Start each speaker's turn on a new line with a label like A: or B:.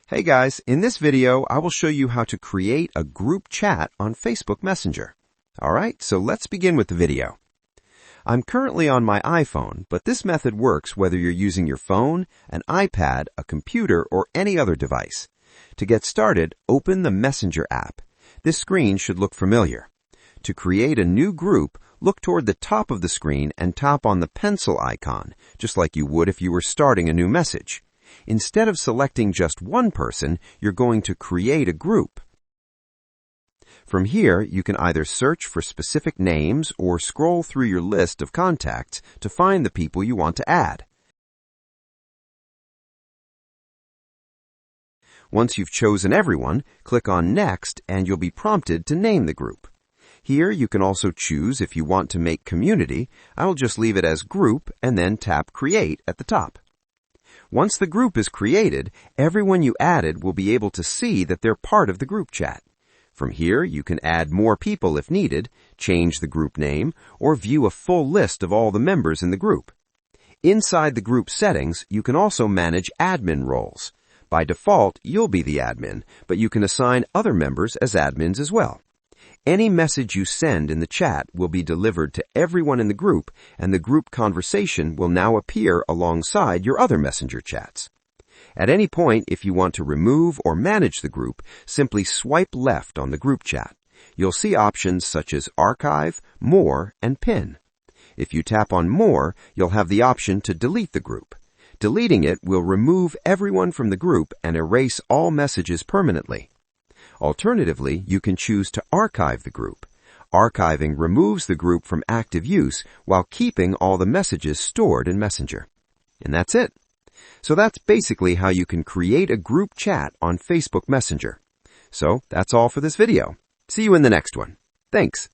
A: Hey guys, in this video, I will show you how to create a group chat on Facebook Messenger. Alright, so let's begin with the video. I'm currently on my iPhone, but this method works whether you're using your phone, an iPad, a computer, or any other device. To get started, open the Messenger app. This screen should look familiar. To create a new group, look toward the top of the screen and tap on the pencil icon, just like you would if you were starting a new message. Instead of selecting just one person, you're going to create a group. From here, you can either search for specific names or scroll through your list of contacts to find the people you want to add. Once you've chosen everyone, click on Next and you'll be prompted to name the group. Here, you can also choose if you want to make Community. I will just leave it as Group and then tap Create at the top. Once the group is created, everyone you added will be able to see that they're part of the group chat. From here, you can add more people if needed, change the group name, or view a full list of all the members in the group. Inside the group settings, you can also manage admin roles. By default, you'll be the admin, but you can assign other members as admins as well. Any message you send in the chat will be delivered to everyone in the group, and the group conversation will now appear alongside your other messenger chats. At any point, if you want to remove or manage the group, simply swipe left on the group chat. You'll see options such as Archive, More, and Pin. If you tap on More, you'll have the option to delete the group. Deleting it will remove everyone from the group and erase all messages permanently. Alternatively, you can choose to archive the group. Archiving removes the group from active use while keeping all the messages stored in Messenger. And that's it. So that's basically how you can create a group chat on Facebook Messenger. So that's all for this video. See you in the next one. Thanks.